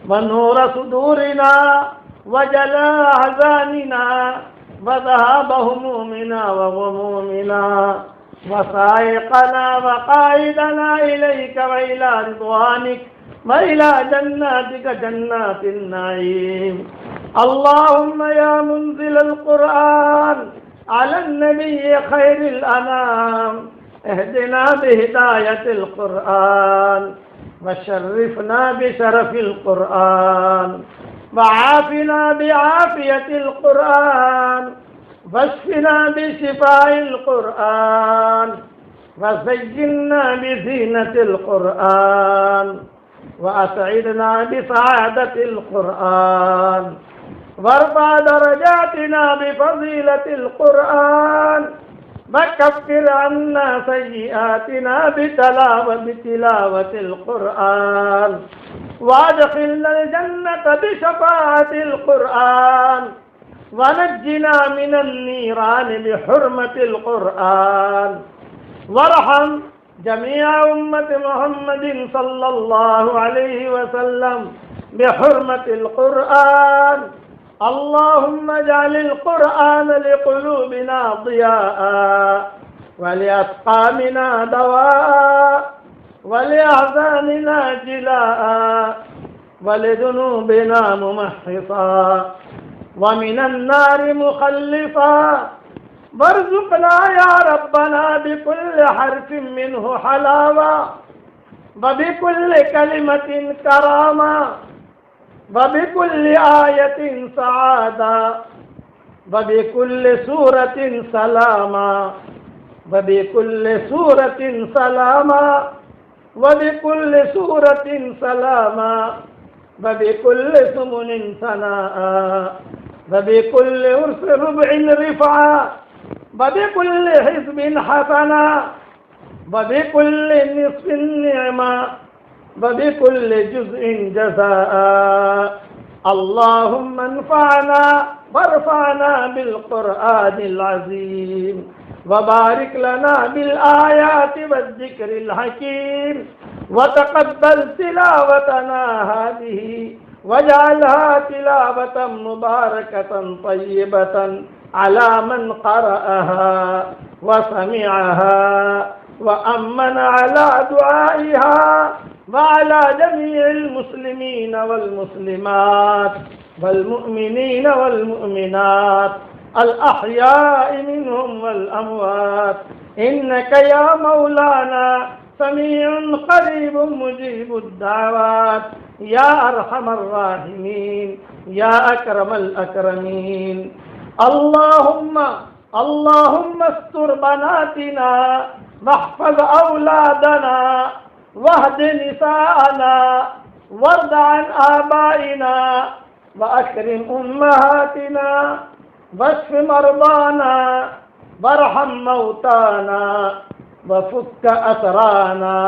ونور صدورنا وجلاء أحزاننا وذهاب همومنا وغمومنا وسائقنا وقائدنا إليك وإلى رضوانك وإلى جناتك جنات النعيم. اللهم يا منزل القرآن على النبي خير الأنام اهدنا بهداية القرآن وشرفنا بشرف القرآن وعافنا بعافية القرآن واشفنا بشفاء القرآن وزينا بزينة القرآن وأسعدنا بسعادة القرآن وارفع درجاتنا بفضيلة القرآن وكفر عنا سيئاتنا بتلاوة القرآن وادخلنا الجنة بشفاعة القرآن ونجنا من النيران بحرمة القرآن وارحم جميع أمة محمد صلى الله عليه وسلم بحرمة القرآن. اللهم اجعل القرآن لقلوبنا ضياء ولأسقامنا دواء ولأحزاننا جلاء ولذنوبنا ممحصا ومن النار مخلصا وارزقنا يا ربنا بكل حرف منه حلاوة وبكل كلمة كرامة وبكل آية سعادة وبكل سورة سلاما وبكل سورة سلاما وبكل سورة سلاما وبكل سمن ثناء وبكل أرس ربع رفعا وبكل حزب حسنا وبكل نصف نعمة وبكل جزء جزاء. اللهم انفعنا وارفعنا بالقرآن العظيم وبارك لنا بالآيات والذكر الحكيم وتقبل تلاوتنا هذه واجعلها تلاوة مباركة طيبة على من قرأها وسمعها وأمن على دعائها وعلى جميع المسلمين والمسلمات والمؤمنين والمؤمنات الأحياء منهم والأموات إنك يا مولانا سميع قريب مجيب الدعوات يا أرحم الراحمين يا أكرم الأكرمين. اللهم استر بناتنا واحفظ أولادنا واهد نساءنا وارض عن آبائنا وأكرم أمهاتنا واشف مرضانا وارحم موتانا وفك أسرانا.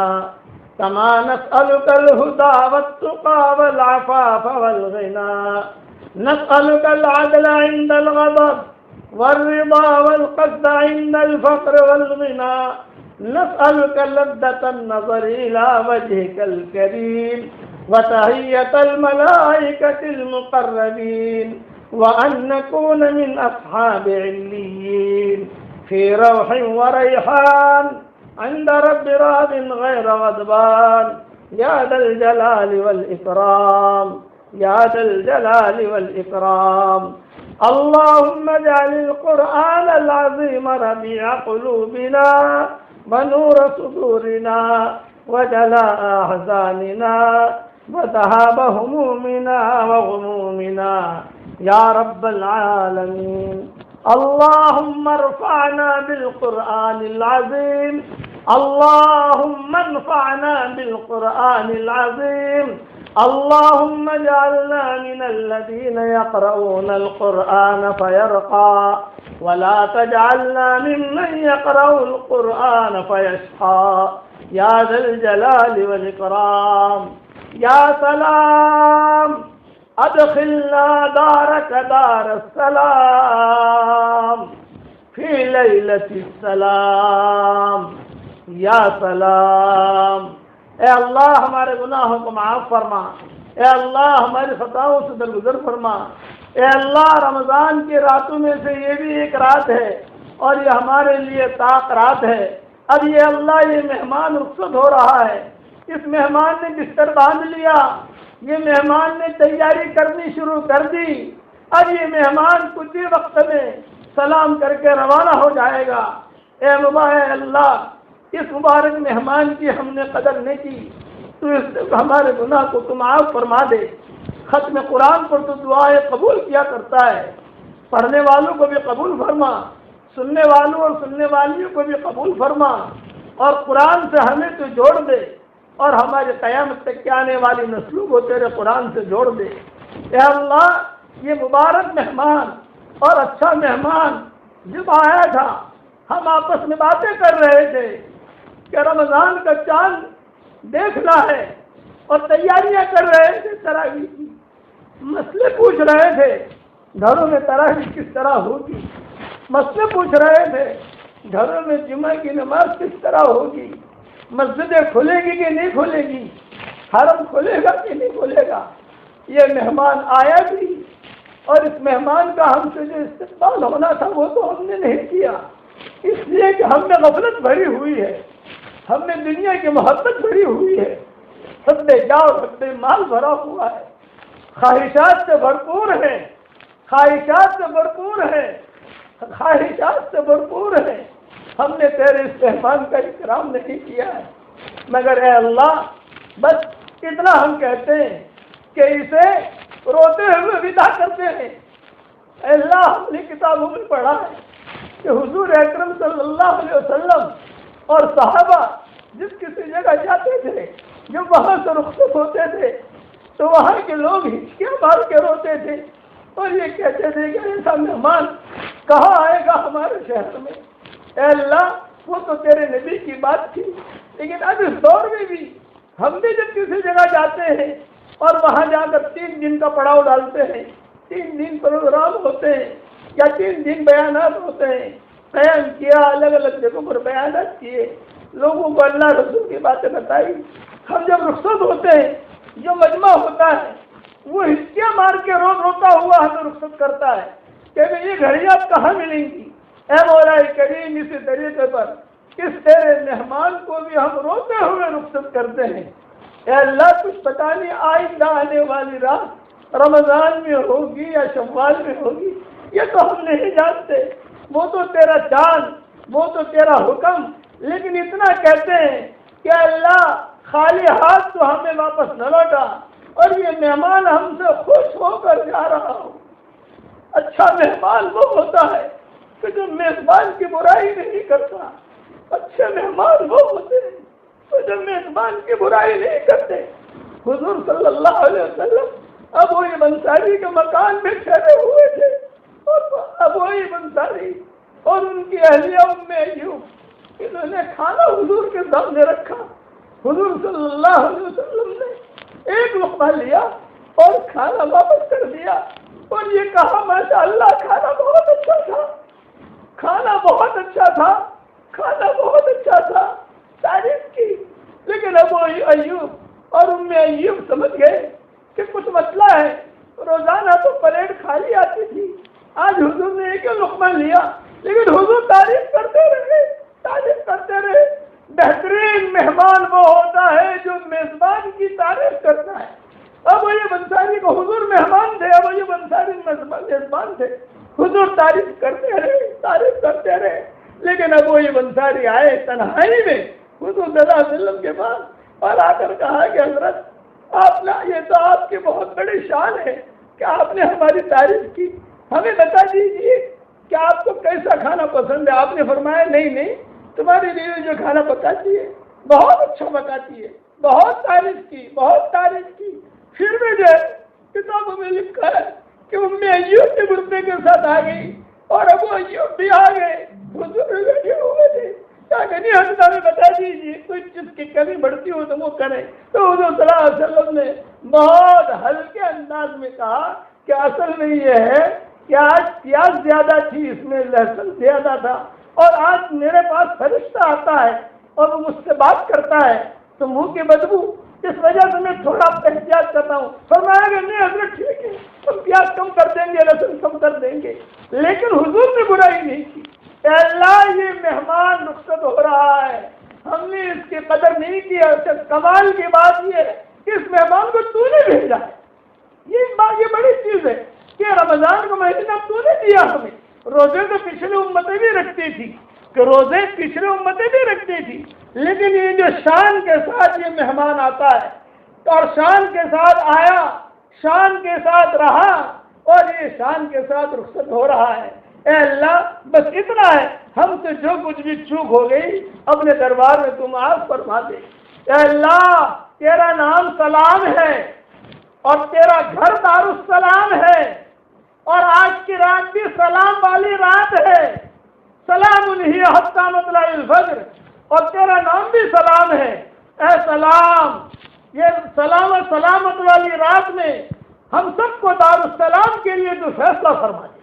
كما نسألك الهدى والتقى والعفاف والغنى نسألك العدل عند الغضب والرضا والقصد عند الفقر والغنى نسألك لذة النظر إلى وجهك الكريم وتحية الملائكة المقربين وأن نكون من أصحاب عليين في روح وريحان عند رب راض غير غضبان يا ذا الجلال والإكرام يا ذا الجلال والإكرام. اللهم اجعل القرآن العظيم ربيع قلوبنا ونور صدورنا وجلاء أحزاننا وذهاب همومنا وغمومنا يا رب العالمين. اللهم ارفعنا بالقرآن العظيم اللهم انفعنا بالقرآن العظيم. اللهم اجعلنا من الذين يقرؤون القرآن فيرقى ولا تجعلنا ممن يقرأ القرآن فيشقى يا ذا الجلال والإكرام. يا سلام ادخلنا دارك دار السلام في ليلة السلام یا سلام. اے اللہ ہمارے گناہوں کو معاف فرما، اے اللہ ہماری خطاؤں سے درگزر فرما۔ اے اللہ رمضان کی راتوں میں سے یہ بھی ایک رات ہے اور یہ ہمارے لیے طاق رات ہے۔ اب یہ اللہ یہ مہمان رخصت ہو رہا ہے، اس مہمان نے بستر باندھ لیا، یہ مہمان نے تیاری کرنی شروع کر دی، اب یہ مہمان کچھ ہی وقت میں سلام کر کے روانہ ہو جائے گا۔ اے مبارک اللہ اس مبارک مہمان کی ہم نے قدر نہیں کی، تو اس ہمارے گناہ کو تو معاف فرما دے۔ ختم قرآن پر تو دعائیں قبول کیا کرتا ہے، پڑھنے والوں کو بھی قبول فرما، سننے والوں اور سننے والیوں کو بھی قبول فرما، اور قرآن سے ہمیں تو جوڑ دے اور ہمارے قیامت تک کے آنے والی نسلوں کو تیرے قرآن سے جوڑ دے۔ اے اللہ یہ مبارک مہمان اور اچھا مہمان جب آیا تھا، ہم آپس میں باتیں کر رہے تھے کہ رمضان کا چاند دیکھنا ہے اور تیاریاں کر رہے تھے تراویح کی، مسئلے پوچھ رہے تھے گھروں میں تراویح کس طرح ہوگی، مسئلے پوچھ رہے تھے گھروں میں جمعہ کی نماز کس طرح ہوگی، مسجدیں کھلے گی کہ نہیں کھلے گی، حرم کھلے گا کہ نہیں کھلے گا۔ یہ مہمان آیا بھی اور اس مہمان کا ہم سے جو استقبال ہونا تھا وہ تو ہم نے نہیں کیا، اس لیے کہ ہم میں غفلت بھری ہوئی ہے، ہم میں دنیا کی محبت بھری ہوئی ہے، حد جاؤ حد مال بھرا ہوا ہے، خواہشات سے بھرپور ہے، خواہشات سے بھرپور ہے، خواہشات سے بھرپور ہے۔ ہم نے تیرے اس مہمان کا اکرام نہیں کیا ہے، مگر اے اللہ بس اتنا ہم کہتے ہیں کہ اسے روتے ہوئے ودا کرتے ہیں۔ اے اللہ ہم نے کتابوں میں پڑھا ہے کہ حضور اکرم صلی اللہ علیہ وسلم اور صحابہ جس کسی جگہ جاتے تھے، جب وہاں سے رخصت ہوتے تھے تو وہاں کے لوگ ہچکیاں مار کے روتے تھے اور یہ کہتے تھے کہ ایسا مہمان کہاں آئے گا ہمارے شہر میں۔ اے اللہ وہ تو تیرے نبی کی بات تھی، لیکن اب اس دور میں بھی ہم بھی جب کسی جگہ جاتے ہیں اور وہاں جا کر 3 دن کا پڑاؤ ڈالتے ہیں، 3 دن پروگرام ہوتے ہیں یا 3 دن بیانات ہوتے ہیں، قیام کیا، الگ الگ جگہوں پر بیانات کیے، لوگوں کو اللہ رسول کی باتیں بتائی، ہم جب رخصت ہوتے ہیں جو مجمع ہوتا ہے وہ ہچکیاں مار کے روتا ہوا ہمیں رخصت کرتا ہے کہ یہ گھڑیاں اب کہاں ملیں گی۔ اے مولا کریم اسی طریقے پر اس تیرے مہمان کو بھی ہم روتے ہوئے رخصت کرتے ہیں۔ اے اللہ کچھ پتہ نہیں آئندہ آنے والی رات رمضان میں ہوگی یا شوال میں ہوگی، یہ تو ہم نہیں جانتے، وہ تو تیرا چاند، وہ تو تیرا حکم، لیکن اتنا کہتے ہیں کہ اللہ خالی ہاتھ تو ہمیں واپس نہ لوٹا اور یہ مہمان ہم سے خوش ہو کر جا رہا ہو۔ اچھا مہمان وہ ہوتا ہے کہ جو میزبان کی برائی نہیں کرتا، اچھے مہمان وہ ہوتے ہیں تو جو میزبان کی برائی نہیں کرتے۔ حضور صلی اللہ علیہ وسلم ابو ایوب انصاری کے مکان میں ٹھہرے ہوئے تھے اور ابو ایوب انصاری اور ان کی اہلیہ ام ایوب انہوں نے کھانا حضور کے سامنے رکھا، حضور صلی اللہ علیہ وسلم نے ایک لقمہ لیا اور کھانا واپس کر دیا اور یہ کہا ماشاء اللہ کھانا بہت اچھا تھا، کھانا بہت اچھا تھا، کھانا بہت اچھا تھا، تعریف کی۔ لیکن ابو ایوب اور ام ایوب سمجھ گئے کہ کچھ مسئلہ ہے، روزانہ تو پلیٹ خالی آتی تھی، آج حضور نے ایک لقمہ لیا لیکن حضور تعریف کرتے رہے، تعریف کرتے رہے۔ بہترین مہمان وہ ہوتا ہے جو میزبان کی تعریف کرتا ہے۔ ابو ایوب انصاری کو حضور مہمان تھے، ابو ایوب انصاری میزبان تھے، حضور تعریف کرتے رہے، تعریف کرتے رہے۔ لیکن ابو ایوب انصاری آئے تنہائی میں حضور صلی اللہ علیہ وسلم کے پاس اور آ کر کہا کہ حضرت آپ نے، یہ تو آپ کی بہت بڑی شان ہے کہ آپ نے ہماری تعریف کی، ہمیں بتا دیجیے کہ آپ کو کیسا کھانا پسند ہے۔ آپ نے فرمایا نہیں تمہاری بیوی جو کھانا پکاتی ہے بہت اچھا پکاتی ہے، بہت تعریف کی، بہت تعریف کی۔ پھر بھی جو کتابوں میں لکھا ہے کہ ام ایوب کے گردے کے ساتھ آ گئی اور ابو ایوب بھی آ گئے، حضور بیٹھے ہوئے تھے، کیا کہ نہیں حضرت ہمیں بتا دیجیے کوئی چیز کی کمی بڑھتی ہو تو وہ کریں۔ تو حضور صلی اللہ علیہ وسلم نے بہت ہلکے انداز میں کہا کہ اصل میں یہ ہے کہ آج پیاز زیادہ تھی، اس میں لہسن زیادہ تھا، اور آج میرے پاس فرشتہ آتا ہے اور وہ مجھ سے بات کرتا ہے تو منہ کی بدبو اس وجہ سے میں تھوڑا احتیاط کرتا ہوں۔ فرمایا کہ نہیں حضرت ٹھیک ہے، ہم پیاز کم کر دیں گے، لہسن کم کر دیں گے، لیکن حضور نے برائی نہیں کی۔ اے اللہ یہ مہمان رخصت ہو رہا ہے، ہم نے اس کی قدر نہیں کی۔ کمال کی بات یہ ہے کہ اس مہمان کو تو نے بھیجا ہے، یہ بڑی چیز ہے کہ رمضان کا مہینہ تو نے دیا ہمیں۔ روزے تو پچھلی امتیں بھی رکھتی تھی، کہ روزے پچھلی امتیں بھی رکھتی تھی، لیکن یہ جو شان کے ساتھ یہ مہمان آتا ہے اور شان کے ساتھ آیا، شان کے ساتھ رہا اور یہ شان کے ساتھ رخصت ہو رہا ہے۔ اے اللہ بس اتنا ہے، ہم سے جو کچھ بھی چوک ہو گئی اپنے دربار میں تم معاف فرما دے۔ اے اللہ تیرا نام سلام ہے اور تیرا گھر دارالسلام ہے، اور آج کی رات بھی سلام والی رات ہے۔ سلام ہی حتی مطلع الفجر، اور تیرا نام بھی سلام ہے۔ اے سلام، یہ سلامت والی رات میں ہم سب کو دارالسلام کے لیے تو فیصلہ فرما دے۔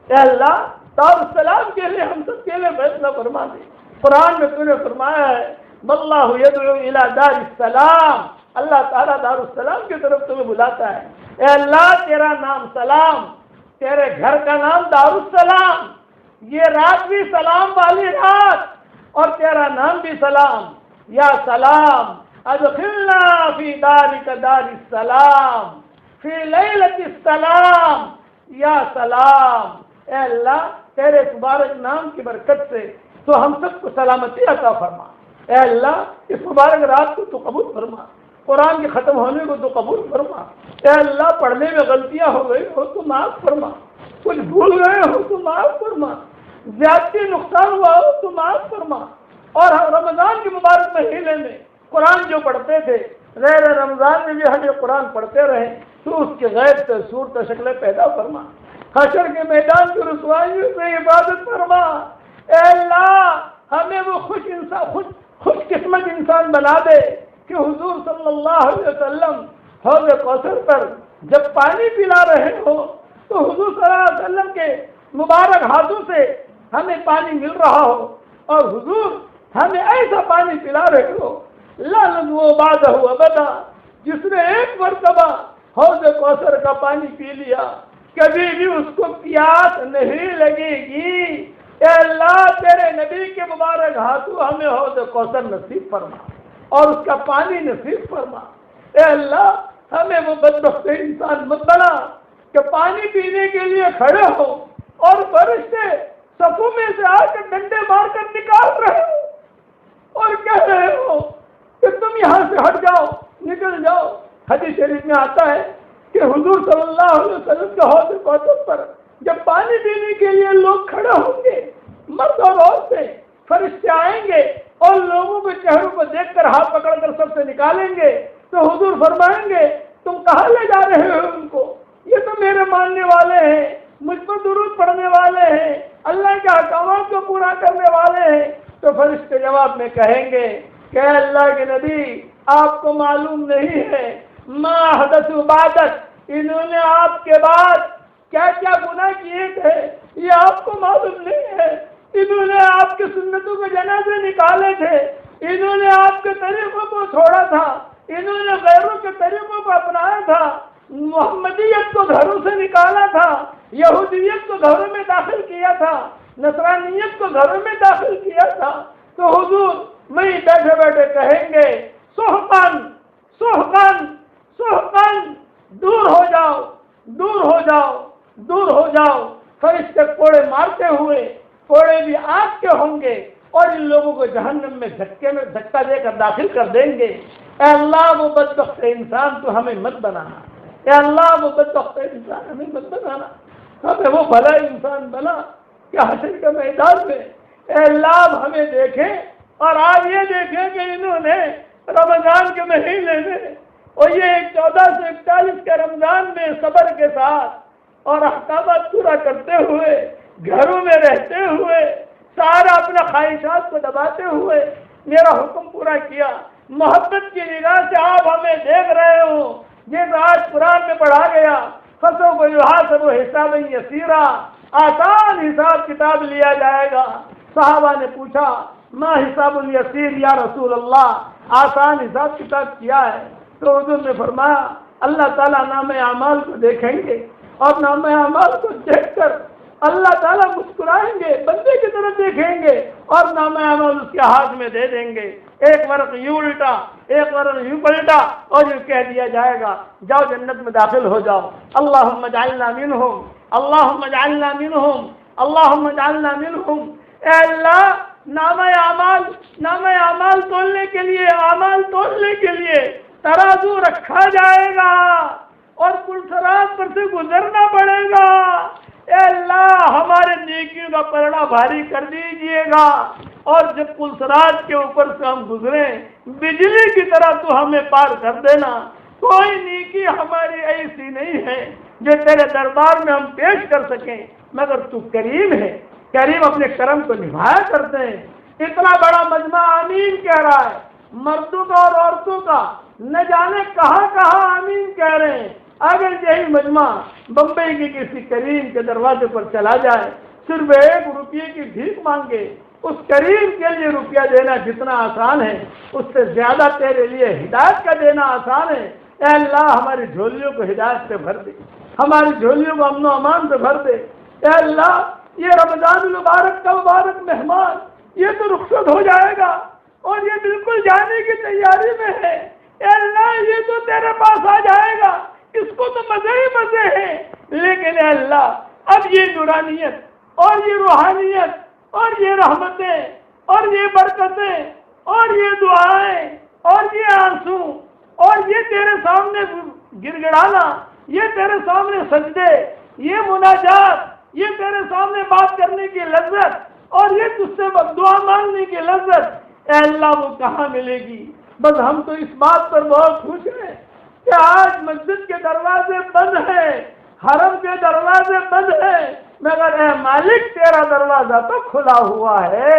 اے اللہ دارالسلام کے لیے ہم سب کے لیے فیصلہ فرما دے۔ قرآن میں تو نے فرمایا ہے واللہ یدعو الی دار السلام، اللہ تعالیٰ دارالسلام کی طرف تمہیں بلاتا ہے۔ اے اللہ تیرا نام سلام، تیرے گھر کا نام دارالسلام، یہ رات بھی سلام والی رات اور تیرا نام بھی سلام۔ یا سلام ادخلنا فی دارک دار السلام فی لیلۃ السلام، یا سلام۔ اے اللہ تیرے مبارک نام کی برکت سے تو ہم سب کو سلامتی عطا فرما۔ اے اللہ اس مبارک رات کو تو قبول فرما، قرآن کے ختم ہونے کو تو قبول فرما۔ اے اللہ پڑھنے میں غلطیاں ہو گئی ہو تو معاف فرما، کچھ بھول گئے ہو تو معاف فرما، زیادتی نقصان ہوا ہو تو معاف فرما۔ اور رمضان کے مبارک مہینے میں قرآن جو پڑھتے تھے غیر رمضان میں بھی ہمیں قرآن پڑھتے رہے تو اس کے غیب سے صورت شکلیں پیدا فرما، حشر کے میدان کی رسوائیوں سے حفاظت فرما۔ اے اللہ ہمیں وہ خوش قسمت انسان بنا دے کہ حضور صلی اللہ علیہ وسلم حوض کوثر پر جب پانی پلا رہے ہو تو حضور صلی اللہ علیہ وسلم کے مبارک ہاتھوں سے ہمیں پانی مل رہا ہو، اور حضور ہمیں ایسا پانی پلا رہے ہو لا نذو بعدہ ابدا، جس نے ایک مرتبہ حوض کوثر کا پانی پی لیا کبھی بھی اس کو پیاس نہیں لگے گی۔ اے اللہ تیرے نبی کے مبارک ہاتھوں ہمیں حوض کوثر نصیب فرما اور اس کا پانی نصیب فرما۔ اے اللہ ہمیں وہ بدبخت انسان مت بنا کہ پانی پینے کے لیے کھڑے ہو اور فرشتے صفوں میں سے آ کر ڈنڈے مار کر نکال رہے ہو اور کہہ رہے ہو کہ تم یہاں سے ہٹ جاؤ، نکل جاؤ۔ حدیث شریف میں آتا ہے کہ حضور صلی اللہ علیہ وسلم کے حوض کوثر پر جب پانی پینے کے لیے لوگ کھڑے ہوں گے، مرد اور عورتیں، فرشتے آئیں گے اور لوگوں کے چہروں کو دیکھ کر ہاتھ پکڑ کر سب سے نکالیں گے تو حضور فرمائیں گے تم کہاں لے جا رہے ہو ان کو؟ یہ تو میرے ماننے والے ہیں، مجھ پر درود پڑھنے والے ہیں، اللہ کے احکامات کو پورا کرنے والے ہیں۔ تو فرشتے جواب میں کہیں گے کہ اللہ کے نبی آپ کو معلوم نہیں ہے ما حدث بعدک، انہوں نے آپ کے بعد کیا کیا گناہ کیے تھے یہ آپ کو معلوم نہیں ہے۔ انہوں نے آپ کی سنتوں کے جنازے نکالے تھے، انہوں نے آپ کے طریقوں کو چھوڑا تھا، انہوں نے غیروں کے طریقوں کو اپنایا تھا، محمدیت کو گھروں سے نکالا تھا، یہودیت کو گھروں میں داخل کیا تھا، نصرانیت کو گھروں میں داخل کیا تھا۔ تو حضور وہیں بیٹھے بیٹھے کہیں گے سحقاً سحقاً سحقاً، دور ہو جاؤ دور ہو جاؤ دور ہو جاؤ۔ فرشتے کوڑے مارتے ہوئے، کوڑے بھی آگ کے ہوں گے اور ان لوگوں کو جہنم میں دھکا دے کر داخل کر دیں گے۔ اے اللہ وہ بدبخت انسان تو ہمیں مت بنانا، اے اللہ وہ بدبخت انسان ہمیں مت بنانا، ہمیں وہ بھلا انسان بنا کہ حشر کے میدان میں اے اللہ ہمیں دیکھیں اور آج یہ دیکھیں کہ انہوں نے رمضان کے مہینے میں اور یہ 14 سے 41 کے رمضان میں صبر کے ساتھ اور احکامات پورا کرتے ہوئے، گھروں میں رہتے ہوئے، سارا اپنا خواہشات کو دباتے ہوئے میرا حکم پورا کیا۔ محبت کی نگاہ سے آپ ہمیں دیکھ رہے ہو، جیسے آج قرآن میں پڑھا گیا فَسَوْفَ يُحَاسَبُ حِسَابًا يَسِيرًا، آسان حساب کتاب لیا جائے گا۔ صحابہ نے پوچھا ما حساب الیسیر یا رسول اللہ، آسان حساب کتاب کیا ہے؟ تو حضور نے فرمایا اللہ تعالیٰ نام اعمال کو دیکھیں گے اور نام اعمال کو دیکھ کر اللہ تعالیٰ مسکرائیں گے، بندے کی طرف دیکھیں گے اور نام اعمال اس کے ہاتھ میں دے دیں گے۔ ایک ورق یوں الٹا، ایک ورق یوں پلٹا اور یوں کہہ دیا جائے گا جاؤ جنت میں داخل ہو جاؤ۔ اللہم اجعلنا منہم، اللہم اجعلنا منہم، اللہم اجعلنا منہم۔ اے اللہ نام اعمال تولنے کے لیے، اعمال تولنے کے لیے ترازو رکھا جائے گا اور پلسرات پر سے گزرنا پڑے گا۔ اے اللہ ہمارے نیکیوں کا پلڑا بھاری کر دیجئے گا، اور جب پلسرات کے اوپر سے ہم گزریں بجلی کی طرح تو ہمیں پار کر دینا۔ کوئی نیکی ہماری ایسی نہیں ہے جو تیرے دربار میں ہم پیش کر سکیں، مگر تو کریم ہے، کریم اپنے کرم کو نبھایا کرتے ہیں۔ اتنا بڑا مجمع آمین کہہ رہا ہے، مردوں کا اور عورتوں کا نہ جانے کہاں کہاں آمین کہہ رہے ہیں۔ اگر یہی مجمع بمبئی کی کسی کریم کے دروازے پر چلا جائے، صرف 1 روپیے کی بھیک مانگے، اس کریم کے لیے روپیہ دینا جتنا آسان ہے اس سے زیادہ تیرے لیے ہدایت کا دینا آسان ہے۔ اے اللہ ہماری جھولیوں کو ہدایت سے بھر دے، ہماری جھولیوں کو امن و امان سے بھر دے۔ اے اللہ یہ رمضان المبارک کا مبارک مہمان یہ تو رخصت ہو جائے گا اور یہ بالکل جانے کی تیاری میں ہے۔ اے اللہ یہ تو تیرے پاس آ جائے گا، اس کو تو مزے ہی مزے ہیں، لیکن اے اللہ اب یہ نورانیت اور یہ روحانیت اور یہ رحمتیں اور یہ برکتیں اور یہ دعائیں اور یہ آنسو اور یہ تیرے سامنے گر گڑانا، یہ تیرے سامنے سجدے، یہ مناجات، یہ تیرے سامنے بات کرنے کی لذت اور یہ تجھ سے دعا مانگنے کی لذت، اے اللہ وہ کہاں ملے گی؟ بس ہم تو اس بات پر بہت خوش ہیں کہ آج مسجد کے دروازے بند ہیں، حرم کے دروازے بند ہیں، مگر اے مالک تیرا دروازہ تو کھلا ہوا ہے۔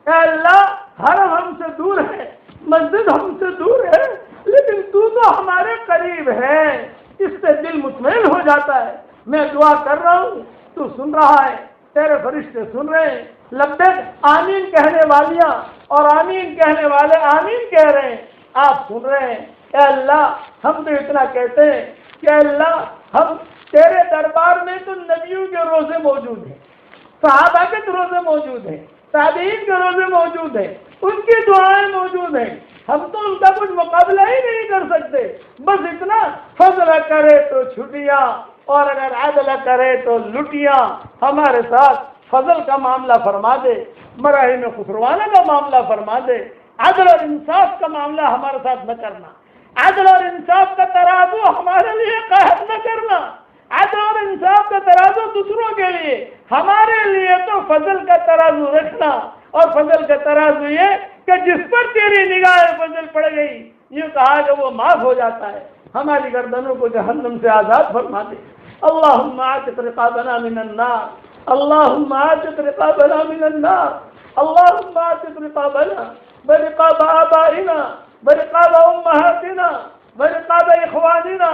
اے اللہ حرم ہم سے دور ہے، مسجد ہم سے دور ہے، لیکن تو ہمارے قریب ہے، اس سے دل مطمئن ہو جاتا ہے۔ میں دعا کر رہا ہوں، تو سن رہا ہے، تیرے فرشتے سن رہے ہیں، لبیک آمین کہنے والیاں اور آمین کہنے والے آمین کہہ رہے ہیں، آپ سن رہے ہیں۔ اے اللہ ہم تو اتنا کہتے ہیں کہ اے اللہ ہم تیرے دربار میں تو نبیوں کے روزے موجود ہیں، صحابہ کے تو روزے موجود ہیں، تابعین کے روزے موجود ہیں، ان کی دعائیں موجود ہیں، ہم تو ان کا کچھ مقابلہ ہی نہیں کر سکتے۔ بس اتنا فضل کرے تو چھٹیاں اور اگر عدل کرے تو لٹیاں، ہمارے ساتھ فضل کا معاملہ فرما دے، مراحم خسروانہ کا معاملہ فرما دے، عدل اور انصاف کا معاملہ ہمارے ساتھ نہ کرنا، عدل اور انصاف کا ترازو ہمارے لیے قائم نہ کرنا، عدل اور انصاف کا ترازو دوسروں کے لیے، ہمارے لیے تو فضل کا ترازو رکھنا، اور فضل کا ترازو یہ کہ جس پر تیری نگاہ فضل پڑ گئی یہ کہا کہ وہ معاف ہو جاتا ہے۔ ہماری گردنوں کو جہنم سے آزاد فرما دے۔ اللہم اعتق رقابنا من النار، اللہم اعتق رقابنا من النار، اللہم اعتق رقابنا ورقاب آبائنا ورقاب امہاتنا ورقاب اخواننا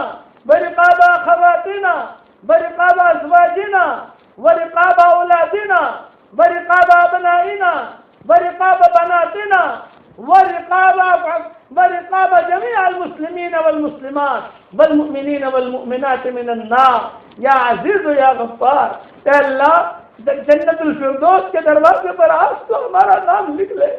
ورقاب اخواتنا ورقاب ازواجنا ورقاب اولادنا ورقاب ابنائنا ورقاب بناتنا ورقاب جميع المسلمين والمسلمات والمؤمنين والمؤمنات من النار یا عزیز و یا غفار۔ اے اللہ جنت الفردوس کے دروازے پر آج تو ہمارا نام لکھ لے،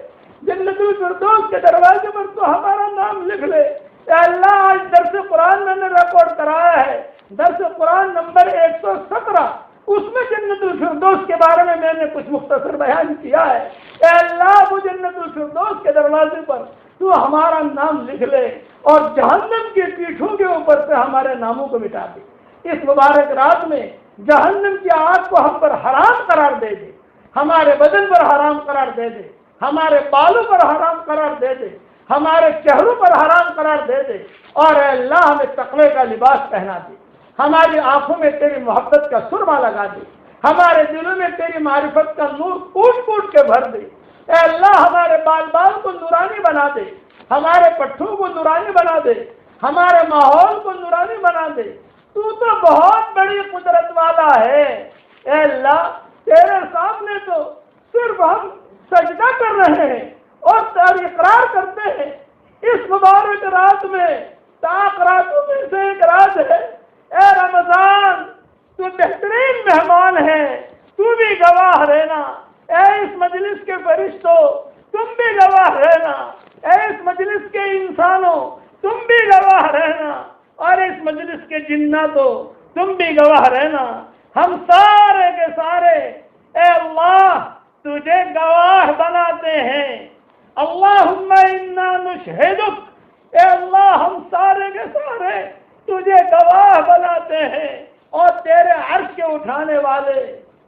جنت الفردوس کے دروازے پر تو ہمارا نام لکھ لے۔ اے اللہ آج درس قرآن میں نے ریکارڈ کرایا ہے، درس قرآن نمبر 117، اس میں جنت الفردوس کے بارے میں نے کچھ مختصر بیان کیا ہے۔ اے اللہ وہ جنت الفردوس کے دروازے پر تو ہمارا نام لکھ لے اور جہنم کی پیٹھوں کے اوپر سے ہمارے ناموں کو مٹا دے۔ اس مبارک رات میں جہنم کی آگ کو ہم پر حرام قرار دے دے، ہمارے بدن پر حرام قرار دے دے، ہمارے بالوں پر حرام قرار دے دے، ہمارے چہروں پر حرام قرار دے دے، اور اے اللہ ہمیں تقوی کا لباس پہنا دے، ہماری آنکھوں میں تیری محبت کا سرما لگا دے، ہمارے دلوں میں تیری معرفت کا نور کوٹ کوٹ کے بھر دے۔ اے اللہ ہمارے بال بال کو نورانی بنا دے، ہمارے پٹھوں کو نورانی بنا دے، ہمارے ماحول کو نورانی بنا دے۔ تو بہت بڑی قدرت والا ہے۔ اے اللہ تیرے سامنے تو صرف ہم سجدہ کر رہے ہیں اور اقرار کرتے ہیں اس مبارک رات میں طاق راتوں میں سے ایک رات ہے۔ اے رمضان تو بہترین مہمان ہے، تو بھی گواہ رہنا۔ اے اس مجلس کے فرشتوں تم بھی گواہ رہنا، اے اس مجلس کے انسانوں تم بھی گواہ رہنا، اور اس مجلس کے جناتوں تم بھی گواہ رہنا۔ ہم سارے کے سارے اے اللہ تجھے گواہ بناتے ہیں۔ اللہم انا نشہدک، اے اللہ ہم سارے کے سارے تجھے گواہ بناتے ہیں، اور تیرے عرش کے اٹھانے والے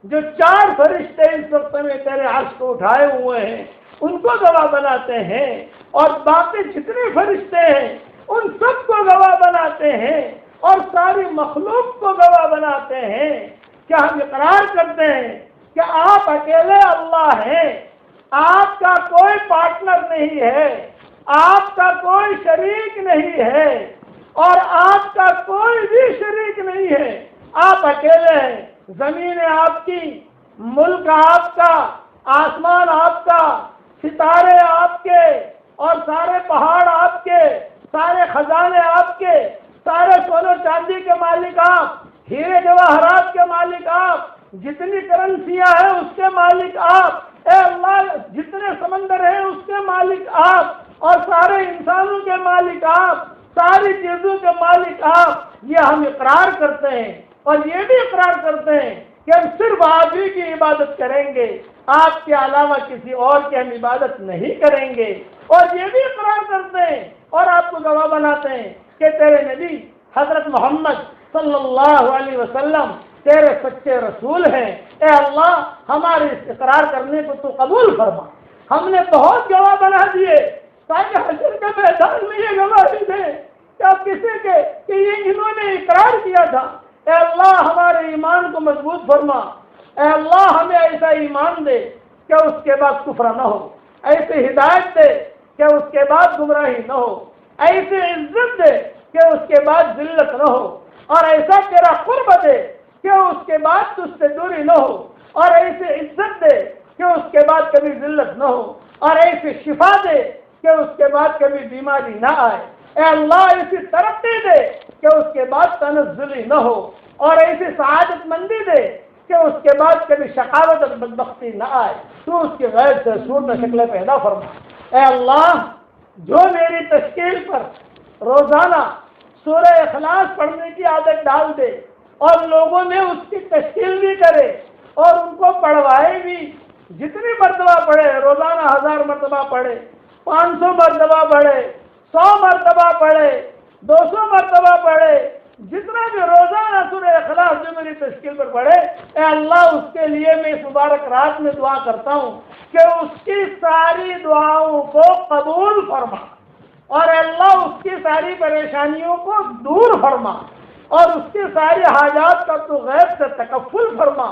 جو 4 فرشتے اس وقت میں تیرے عرش کو اٹھائے ہوئے ہیں ان کو گواہ بناتے ہیں، اور باقی جتنے فرشتے ہیں ان سب کو گواہ بناتے ہیں، اور ساری مخلوق کو گواہ بناتے ہیں کہ ہم اقرار کرتے ہیں کہ آپ اکیلے اللہ ہیں، آپ کا کوئی پارٹنر نہیں ہے، آپ کا کوئی شریک نہیں ہے، اور آپ کا کوئی بھی شریک نہیں ہے، آپ اکیلے ہیں۔ زمین آپ کی، ملک آپ کا، آسمان آپ کا، ستارے آپ کے، اور سارے پہاڑ آپ کے، سارے خزانے آپ کے، سارے سونے چاندی کے مالک آپ، ہیرے جواہرات کے مالک آپ، جتنی کرنسیاں ہیں اس کے مالک آپ، اے اللہ جتنے سمندر ہیں اس کے مالک آپ، اور سارے انسانوں کے مالک آپ، ساری چیزوں کے مالک آپ۔ یہ ہم اقرار کرتے ہیں، اور یہ بھی اقرار کرتے ہیں کہ ہم صرف آپ ہی کی عبادت کریں گے، آپ کے علاوہ کسی اور کی ہم عبادت نہیں کریں گے، اور یہ بھی اقرار کرتے ہیں اور آپ کو گواہ بناتے ہیں کہ تیرے نبی حضرت محمد صلی اللہ علیہ وسلم تیرے سچے رسول ہیں۔ اے اللہ ہمارے اس اقرار کرنے کو تو قبول فرما۔ ہم نے بہت گواہ بنا دیے تاکہ حشر کے میدان میں یہ گواہی دیں کہ آپ کسی کے کہ یہ انہوں نے اقرار کیا تھا۔ اے اللہ ہمارے ایمان کو مضبوط فرما، اے اللہ ہمیں ایسا ایمان دے کہ اس کے بعد کفر نہ ہو، ایسی ہدایت دے کہ اس کے بعد گمراہی نہ ہو، ایسی عزت دے کہ اس کے بعد ذلت نہ ہو، اور ایسا تیرا قرب دے کہ اس کے بعد تجھ سے دوری نہ ہو، اور ایسی عزت دے کہ اس کے بعد کبھی ذلت نہ ہو، اور ایسی شفا دے کہ اس کے بعد کبھی بیماری نہ آئے۔ اے اللہ ایسی ترقی دے کہ اس کے بعد تنزلی نہ ہو، اور ایسی سعادت مندی دے کہ اس کے بعد کبھی شقاوت اور بدبختی نہ آئے۔ تو اس کی غیر سے صورت شکلیں پیدا فرما۔ اے اللہ جو میری تشکیل پر روزانہ سورہ اخلاص پڑھنے کی عادت ڈال دے، اور لوگوں میں اس کی تشکیل بھی کرے اور ان کو پڑھوائے بھی، جتنی مرتبہ پڑھے، روزانہ 1000 مرتبہ پڑھے، 500 مرتبہ پڑھے، 100 مرتبہ پڑھے، 200 مرتبہ پڑھے، جتنا بھی روزانہ سورہ اخلاص جو میری تشکیل پر پڑھے، اے اللہ اس کے لیے میں اس مبارک رات میں دعا کرتا ہوں کہ اس کی ساری دعاؤں کو قبول فرما، اور اے اللہ اس کی ساری پریشانیوں کو دور فرما، اور اس کی ساری حاجات کا تو غیب سے تکفل فرما،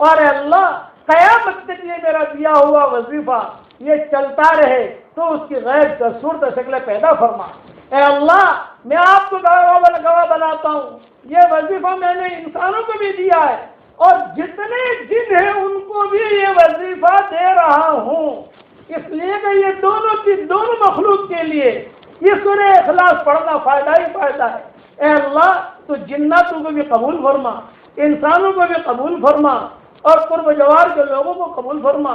اور اے اللہ قیامت تک یہ میرا دیا ہوا وظیفہ یہ چلتا رہے تو اس کی غیر سے صورت شکلیں پیدا فرما۔ اے اللہ میں آپ کو گواہ بناتا ہوں، یہ وظیفہ میں نے انسانوں کو بھی دیا ہے، اور جتنے جن ہیں ان کو بھی یہ وظیفہ دے رہا ہوں، اس لیے کہ یہ دونوں مخلوق کے لیے یہ سورہ اخلاص پڑھنا فائدہ ہی فائدہ ہے۔ اے اللہ تو جناتوں کو بھی قبول فرما، انسانوں کو بھی قبول فرما، اور قرب جوار کے لوگوں کو قبول فرما۔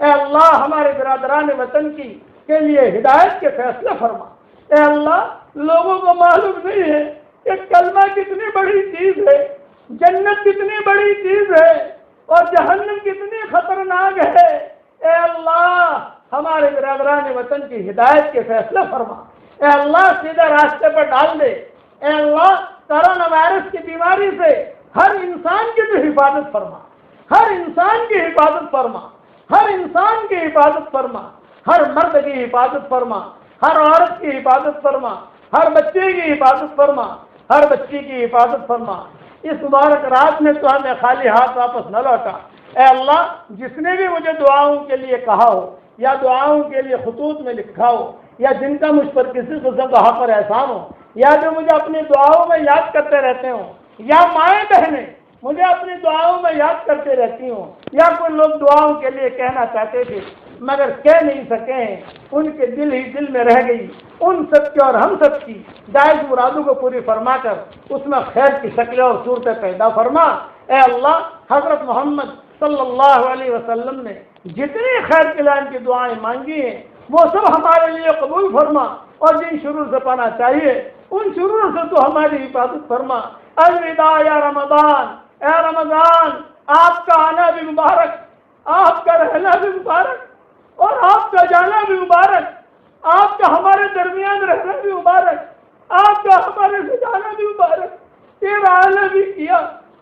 اے اللہ ہمارے برادران وطن کے لیے ہدایت کے فیصلے فرما۔ اے اللہ لوگوں کو معلوم نہیں ہے کہ کلمہ کتنی بڑی چیز ہے، جنت کتنی بڑی چیز ہے، اور جہنم کتنی خطرناک ہے۔ اے اللہ ہمارے برادران وطن کی ہدایت کے فیصلے فرما۔ اے اللہ سیدھے راستے پر ڈال دے۔ اے اللہ کرونا وائرس کی بیماری سے ہر انسان کی تو حفاظت فرما، ہر انسان کی حفاظت فرما، ہر انسان کی حفاظت فرما، ہر مرد کی حفاظت فرما، ہر عورت کی حفاظت فرما، ہر بچے کی حفاظت فرما، ہر بچی کی حفاظت فرما۔ اس مبارک رات میں تو ہمیں خالی ہاتھ واپس نہ لوٹا۔ اے اللہ جس نے بھی مجھے دعاؤں کے لیے کہا ہو، یا دعاؤں کے لیے خطوط میں لکھا ہو، یا جن کا مجھ پر کسی قسم کا حق اور احسان ہو، یا جو مجھے اپنی دعاؤں میں یاد کرتے رہتے ہوں، یا مائیں بہنیں مجھے اپنی دعاؤں میں یاد کرتے رہتی ہوں، یا کوئی لوگ دعاؤں کے لیے کہنا چاہتے تھے، مگر کہہ نہیں سکے ہیں، ان کے دل ہی دل میں رہ گئی۔ ان سب کی اور ہم سب کی جائز مرادوں کو پوری فرما کر اس میں خیر کی شکلیں اور صورتیں پیدا فرما۔ اے اللہ، حضرت محمد صلی اللہ علیہ وسلم نے جتنی خیر کے لائن کی دعائیں مانگی ہیں وہ سب ہمارے لیے قبول فرما، اور جن شرور سے پانا چاہیے ان شرور سے تو ہماری حفاظت فرما۔ الوداع یا رمضان، اے رمضان، آپ کا آنا بھی مبارک، آپ کا رہنا بھی مبارک، اور آپ کا جانا بھی مبارک، آپ کا ہمارے درمیان رہنا بھی مبارک، آپ کا ہمارے سے جانا بھی مبارک۔ تیرا آنا بھی کیا،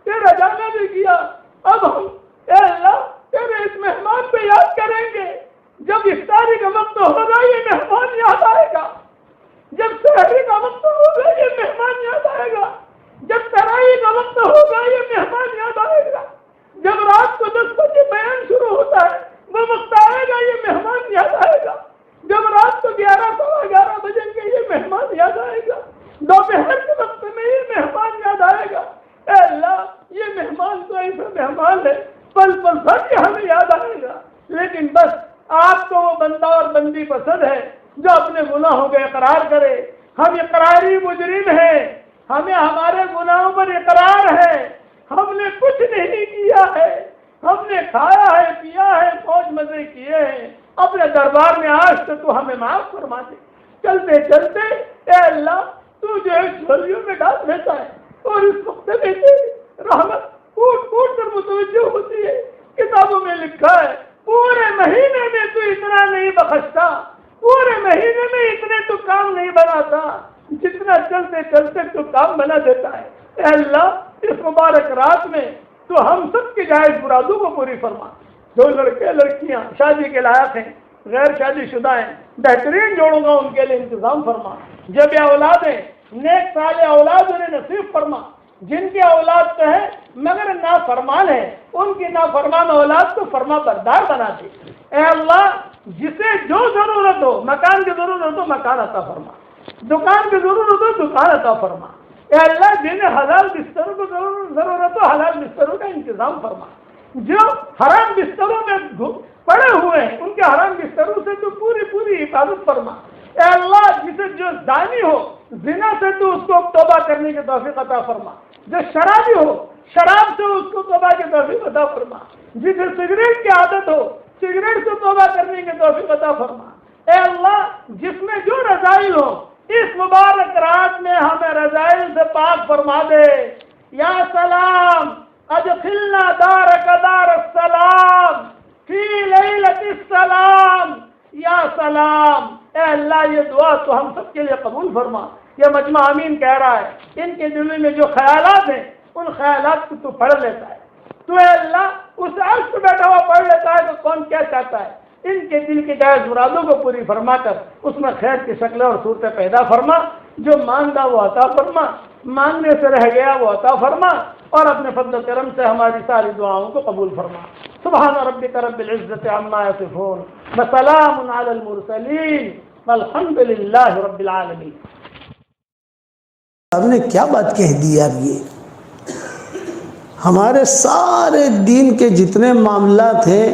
تیرا جانا بھی کیا، اب ہم اے اللہ تیرے اس مہمان پہ یاد کریں گے۔ جب افطاری کا وقت ہوگا یہ مہمان یاد آئے گا، جب سحری کا وقت ہوگا یہ مہمان یاد آئے گا، جب تراویح کا وقت ہوگا یہ مہمان یاد آئے گا، جب رات کو 10 بجے بیان شروع ہوتا ہے وہ وقت آئے گا یہ مہمان یاد آئے گا، جب رات کو 11 سوا 11 بجیں گے یہ مہمان یاد آئے گا، دوپہر کے وقت میں یہ مہمان یاد آئے گا۔ اے اللہ یہ مہمان تو ایسا مہمان ہے پل پل بھر کے ہمیں یاد آئے گا، لیکن بس آپ کو وہ بندہ اور بندی پسند ہے جو اپنے گناہوں کا اقرار کرے۔ ہم اقراری مجرم ہیں، ہمیں ہمارے گناہوں پر اقرار ہے، ہم نے کچھ نہیں کیا ہے، ہم نے کھایا ہے، پیا ہے، موج مزے کیے ہیں، اپنے دربار میں آج سے تو ہمیں معاف فرما دے۔ چلتے چلتے اے اللہ تو جو ہے جھولیوں میں ڈال دیتا ہے، اور اس وقت میں رحمت کوٹ کوٹ کر متوجہ ہوتی ہے۔ کتابوں میں لکھا ہے پورے مہینے میں تو اتنا نہیں بخشتا، پورے مہینے میں اتنے تو کام نہیں بناتا جتنا چلتے چلتے تو کام بنا دیتا ہے۔ اے اللہ اس مبارک رات میں تو ہم سب کے جائز مرادوں کو پوری فرما۔ جو لڑکے لڑکیاں شادی کے لائق ہیں، غیر شادی شدہ ہیں، بہترین جوڑوں گا ان کے لیے انتظام فرما۔ جب یہ اولاد ہیں نیک صالح اولاد انہیں نصیب فرما۔ جن کی اولاد تو ہے مگر نافرمان ہے ان کی نافرمان اولاد کو فرما بردار بنا دے۔ اے اللہ جسے جو ضرورت ہو، مکان کی ضرورت ہو مکان عطا فرما، دکان کی ضرورت ہو دکان عطا فرما۔ اے اللہ جنہیں حلال بستروں کو ضرورت ہو حلال بستروں کا انتظام فرما۔ جو حرام بستروں میں پڑے ہوئے ہیں ان کے حرام بستروں سے تو پوری حفاظت فرما۔ اے اللہ جسے جو زانی ہو زنا سے تو اس کو توبہ کرنے کی توفیق عطا فرما۔ جو شرابی ہو شراب سے اس کو توبہ کی توفیق عطا فرما۔ جسے سگریٹ کی عادت ہو سگریٹ سے توبہ کرنے کی توفیق عطا فرما۔ اے اللہ جس میں جو رذائل ہو اس مبارک رات میں ہمیں رذائل سے پاک فرما دے۔ یا سلام ادخلنا دارک دار السلام فی لیلۃ السلام۔ یا سلام اے اللہ یہ دعا تو ہم سب کے لیے قبول فرما۔ یہ مجمع آمین کہہ رہا ہے، ان کے دل میں جو خیالات ہیں ان خیالات کو تو پڑھ لیتا ہے۔ تو اے اللہ اس عرش پہ بیٹھا ہوا پڑھ لیتا ہے کہ کون کیا چاہتا ہے۔ ان کے دل کی جائز مرادوں کو پوری فرما کر اس میں خیر کی شکلیں اور صورتیں پیدا فرما۔ جو مانگا وہ عطا فرما، مانگنے سے رہ گیا وہ عطا فرما، اور اپنے فضل و کرم سے ہماری ساری دعاؤں کو قبول فرما۔ سبحان ربک رب العزت عما یصفون وسلام علی المرسلین والحمد للہ رب العالمین۔ آپ نے کیا بات کہہ دی اب یہ؟ ہمارے سارے دین کے جتنے معاملات ہیں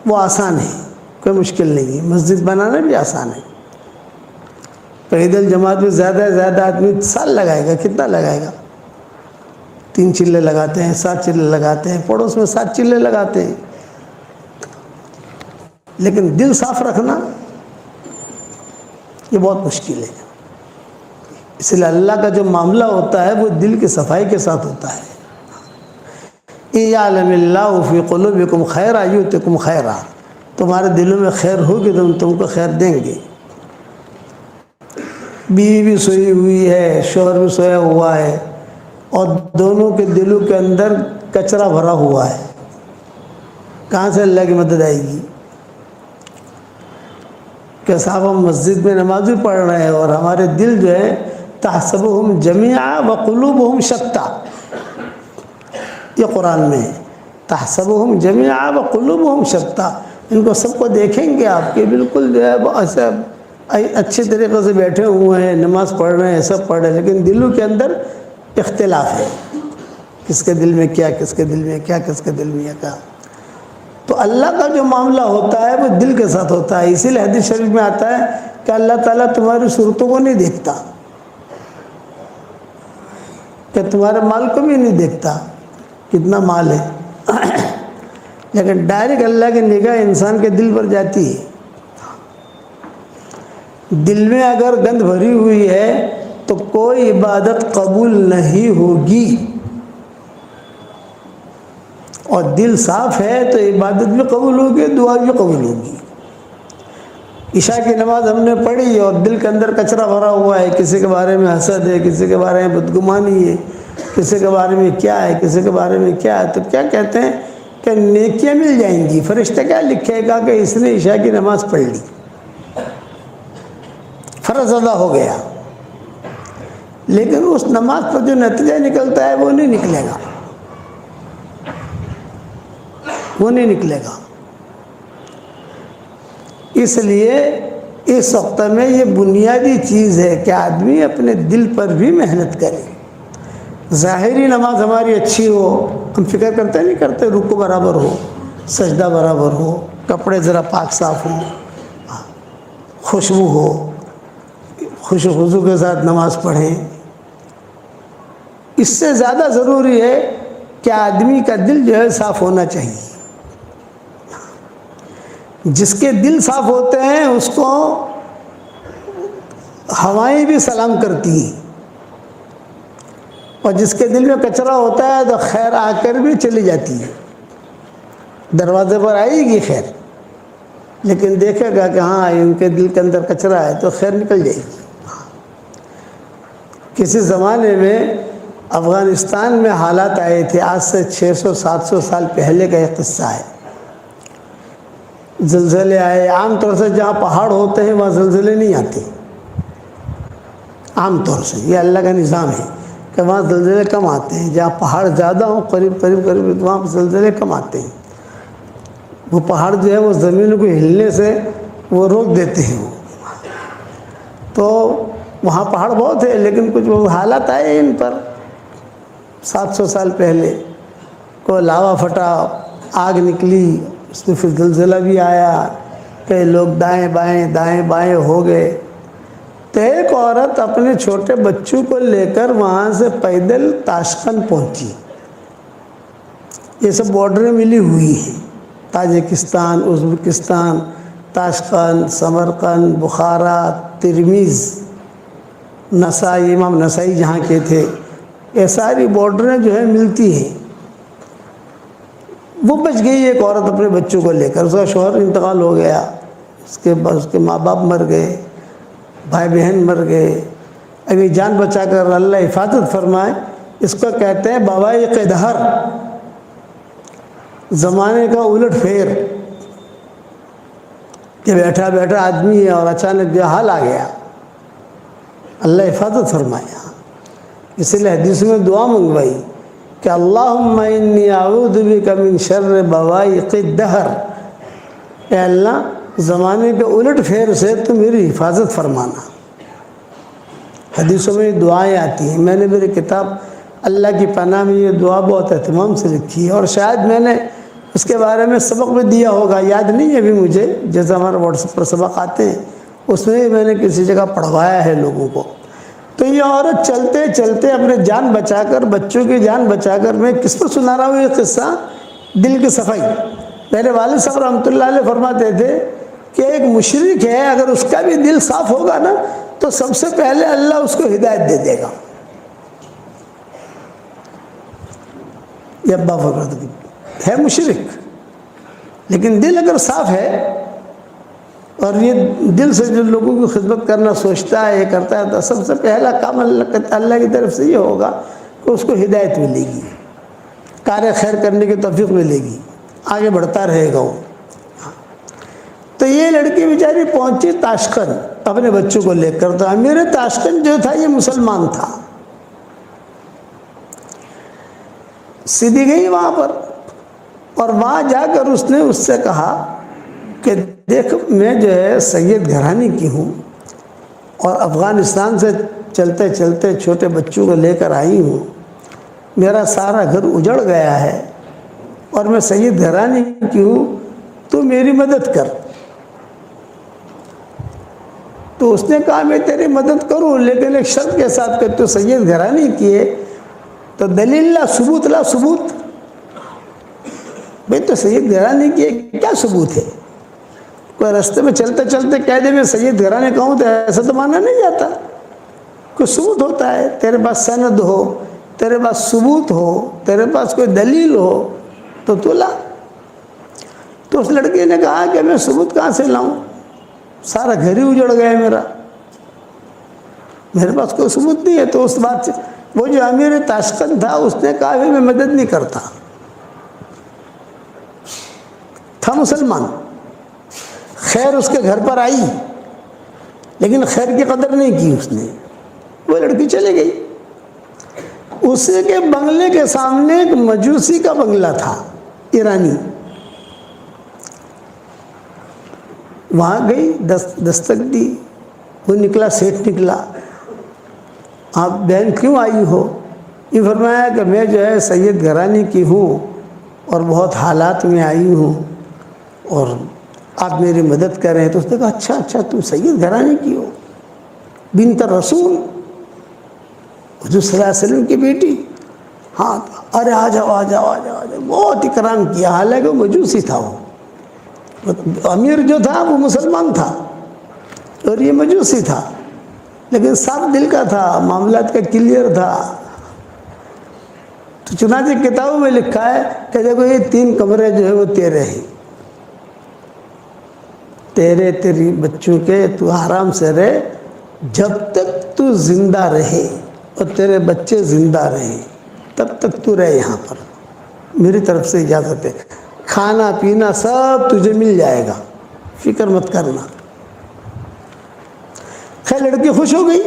وہ آسان ہیں، کوئی مشکل نہیں ہے۔ مسجد بنانا بھی آسان ہے۔ پیدل جماعت میں زیادہ سے زیادہ آدمی سال لگائے گا، کتنا لگائے گا؟ 3 چلے لگاتے ہیں، 7 چلے لگاتے ہیں، پڑوس میں 7 چلے لگاتے ہیں۔ لیکن دل صاف رکھنا یہ بہت مشکل ہے۔ اس لیے اللہ کا جو معاملہ ہوتا ہے وہ دل کی صفائی کے ساتھ ہوتا ہے۔ اِعْلَمِ اللَّهُ فِي قُلُوبِكُمْ خَيْرًا يُؤْتِكُمْ خَيْرًا، تمہارے دلوں میں خیر ہوگی تو ہم تم کو خیر دیں گے۔ بیوی بھی سوئی ہوئی ہے، شوہر بھی سویا ہوا ہے، اور دونوں کے دلوں کے اندر کچرا بھرا ہوا ہے، کہاں سے اللہ کی مدد آئے گی؟ کہ صاحب ہم مسجد میں نماز بھی پڑھ رہے ہیں اور ہمارے دل جو ہے تحسبهم جميعا وقلوبهم شتى، یہ قرآن میں ہے، تحسبهم جميعا وقلوبهم شتى۔ ان کو سب کو دیکھیں گے آپ کے بالکل جو ہے وہ ایسا اچھے طریقے سے بیٹھے ہوئے ہیں، نماز پڑھ رہے ہیں، سب پڑھ رہے ہیں، لیکن دلوں کے اندر اختلاف ہے، کس کے دل میں کیا، کس کے دل میں کیا، کس کے دل میں کیا۔ تو اللہ کا جو معاملہ ہوتا ہے وہ دل کے ساتھ ہوتا ہے. اسی لیے حدیث شریف میں آتا ہے کہ اللہ تعالیٰ تمہاری صورتوں کو نہیں دیکھتا، کہ تمہارے مال کو بھی نہیں دیکھتا کتنا مال ہے، لیکن ڈائریکٹ اللہ کی نگاہ انسان کے دل پر جاتی ہے. دل میں اگر گند بھری ہوئی ہے تو کوئی عبادت قبول نہیں ہوگی، اور دل صاف ہے تو عبادت بھی قبول ہوگی، دعا بھی قبول ہوگی. عشاء کی نماز ہم نے پڑھی اور دل کے اندر کچرا بھرا ہوا ہے، کسی کے بارے میں حسد ہے، کسی کے بارے میں بدگمانی ہے، کسی کے بارے میں کیا ہے، کسی کے بارے میں کیا ہے، تو کیا کہتے ہیں کہ نیکیاں مل جائیں گی. فرشتہ کیا لکھے گا کہ اس نے عشاء کی نماز پڑھ لی، فرض ادا ہو گیا. لیکن اس نماز پر جو نتیجہ نکلتا ہے وہ نہیں نکلے گا، وہ نہیں نکلے گا. اس لیے اس وقت میں یہ بنیادی چیز ہے کہ آدمی اپنے دل پر بھی محنت کرے. ظاہری نماز ہماری اچھی ہو، ہم فکر کرتے نہیں کرتے، رکوع برابر ہو، سجدہ برابر ہو، کپڑے ذرا پاک صاف ہوں، خوشبو ہو، خوش و خضو کے ساتھ نماز پڑھیں. اس سے زیادہ ضروری ہے کہ آدمی کا دل جو ہے صاف ہونا چاہیے. جس کے دل صاف ہوتے ہیں اس کو ہوائیں بھی سلام کرتی ہیں، اور جس کے دل میں کچرا ہوتا ہے تو خیر آ کر بھی چلی جاتی ہے. دروازے پر آئے گی خیر، لیکن دیکھے گا کہ ہاں ان کے دل کے اندر کچرا ہے تو خیر نکل جائے گی. کسی زمانے میں افغانستان میں حالات آئے تھے، آج سے 600-700 سال پہلے کا ایک قصہ ہے. زلزلے آئے. عام طور سے جہاں پہاڑ ہوتے ہیں وہاں زلزلے نہیں آتے، عام طور سے یہ اللہ کا نظام ہے کہ وہاں زلزلے کم آتے ہیں. جہاں پہاڑ زیادہ ہوں قریب وہاں زلزلے کم آتے ہیں. وہ پہاڑ جو ہے وہ زمین کو ہلنے سے وہ روک دیتے ہیں. تو وہاں پہاڑ بہت ہے، لیکن کچھ وہ حالات آئے ان پر 700 سال پہلے. کوئی لاوا پھٹا، آگ نکلی، اس میں پھر زلزلہ بھی آیا، کئی لوگ دائیں بائیں ہو گئے. تو ایک عورت اپنے چھوٹے بچوں کو لے کر وہاں سے پیدل تاشقند پہنچی. یہ سب بارڈریں ملی ہوئی ہیں، تاجکستان، ازبکستان، تاشقند، سمرقند، بخارا، ترمیز، نسائی، امام نسائی جہاں کے تھے، یہ ساری بارڈریں جو ہے ملتی ہیں. وہ بچ گئی ایک عورت اپنے بچوں کو لے کر. اس کا شوہر انتقال ہو گیا، اس کے ماں باپ مر گئے، بھائی بہن مر گئے. ابھی جان بچا کر اللہ حفاظت فرمائے. اس کو کہتے ہیں بوائق دہر، زمانے کا الٹ پھیر، کہ بیٹھا بیٹھا آدمی ہے اور اچانک جو حال آ گیا. اللہ حفاظت فرمایا. اسی لیے حدیث میں دعا منگوائی کہ اللہم انی اعوذ بک من شر بوائق الدہر، اے اللہ زمانے کے الٹ پھیر سے تو میری حفاظت فرمانا. حدیثوں میں دعائیں آتی ہیں. میں نے میری کتاب اللہ کی پناہ میں یہ دعا بہت اہتمام سے لکھی ہے، اور شاید میں نے اس کے بارے میں سبق بھی دیا ہوگا، یاد نہیں ہے ابھی مجھے. جیسے ہمارے واٹس ایپ پر سبق آتے ہیں اس میں میں نے کسی جگہ پڑھوایا ہے لوگوں کو. تو یہ عورت چلتے چلتے اپنے جان بچا کر، بچوں کی جان بچا کر، میں کس پر سنا رہا ہوں یہ قصہ؟ دل کی صفائی. میرے والد صاحب رحمۃ اللہ علیہ فرماتے تھے کہ ایک مشرک ہے، اگر اس کا بھی دل صاف ہوگا نا تو سب سے پہلے اللہ اس کو ہدایت دے دے گا. یہ ابا فرماتے ہے مشرک، لیکن دل اگر صاف ہے اور یہ دل سے جو لوگوں کی خدمت کرنا سوچتا ہے، یہ کرتا ہے، تو سب سے پہلا کام اللہ کی طرف سے یہ ہوگا کہ اس کو ہدایت ملے گی، کار خیر کرنے کی توفیق ملے گی، آگے بڑھتا رہے گا وہ. تو یہ لڑکی بیچاری پہنچی تاشقند اپنے بچوں کو لے کر. تو امیر تاشقند جو تھا یہ مسلمان تھا. سیدھی گئی وہاں پر، اور وہاں جا کر اس نے اس سے کہا کہ دیکھ میں جو ہے سید گھرانے کی ہوں، اور افغانستان سے چلتے چلتے چھوٹے بچوں کو لے کر آئی ہوں. میرا سارا گھر اجڑ گیا ہے، اور میں سید گھرانے کی ہوں، تو میری مدد کر. تو اس نے کہا میں تیری مدد کروں لیکن ایک شرط کے ساتھ کہ تو سید گھرانے کی ہے تو دلیل لا، ثبوت لا، ثبوت. بھئی تو سید گھرانے کی ہے، کیا ثبوت ہے؟ کوئی رستے میں چلتے چلتے کہہ دے میں سید گھرانے کا ہوں تو ایسا تو مانا نہیں جاتا. کوئی ثبوت ہوتا ہے، تیرے پاس سند ہو، تیرے پاس ثبوت ہو، تیرے پاس کوئی دلیل ہو تو لا. تو اس لڑکی نے کہا کہ میں ثبوت کہاں سے لاؤں، سارا گھر ہی اجڑ گیا میرا، میرے پاس کوئی ثبوت نہیں ہے. تو اس بات سے وہ جو امیر تاشقند تھا اس نے کہا میں مدد نہیں کرتا. تھا مسلمان، خیر اس کے گھر پر آئی لیکن خیر کی قدر نہیں کی اس نے. وہ لڑکی چلے گئی. اس کے بنگلے کے سامنے ایک مجوسی کا بنگلہ تھا، ایرانی. وہاں گئی، دستک دی. وہ نکلا، سیٹھ نکلا. آپ بہن کیوں آئی ہو؟ یہ فرمایا کہ میں جو ہے سید گھرانے کی ہوں اور بہت حالات میں آئی ہوں اور آپ میری مدد کریں. تو اس نے کہا اچھا تم سید گھرانے کی ہو، بنت رسول، حضور صلی اللہ علیہ وسلم کی بیٹی؟ ہاں. ارے آ جاؤ. بہت اکرام کیا. حالانکہ وہ مجوسی تھا. وہ امیر جو تھا وہ مسلمان تھا اور یہ مجوسی تھا، لیکن صاف دل کا تھا، معاملات کا کلیئر تھا. تو چنانچہ کتابوں میں لکھا ہے کہ دیکھو یہ 3 کمرے جو ہے وہ تیرے ہیں، تیری بچوں کے، تو آرام سے رہے جب تک تو زندہ رہے اور تیرے بچے زندہ رہے تب تک تو رہے یہاں پر. میری طرف سے اجازت ہے، کھانا پینا سب تجھے مل جائے گا، فکر مت کرنا. خیر لڑکی خوش ہو گئی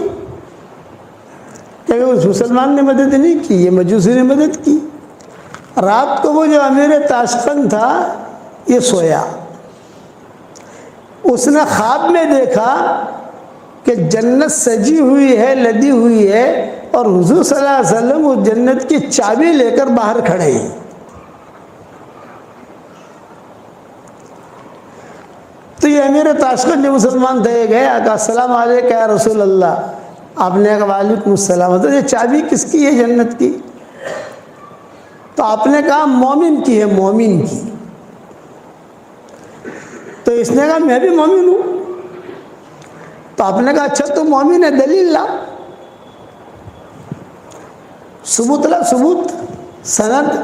کہ اس مسلمان نے مدد نہیں کی، یہ مجوسی نے مدد کی. رات کو وہ جو امیر تاشقند تھا یہ سویا. اس نے خواب میں دیکھا کہ جنت سجی ہوئی ہے، لدی ہوئی ہے اور حضور صلی اللہ علیہ وسلم اس جنت کی چابی لے کر باہر کھڑے ہیں. تو یہ امیر تاشقند جو مسلمان تھے گئے، کہا السلام علیکم یا رسول اللہ. آپ نے کہا وعلیکم السلام. تو یہ چابی کس کی ہے جنت کی؟ تو آپ نے کہا مومن کی ہے، مومن کی. تو اس نے کہا میں بھی مومن ہوں. تو آپ نے کہا اچھا تو مومن ہے، دلیل لا، ثبوت لا، ثبوت، سند.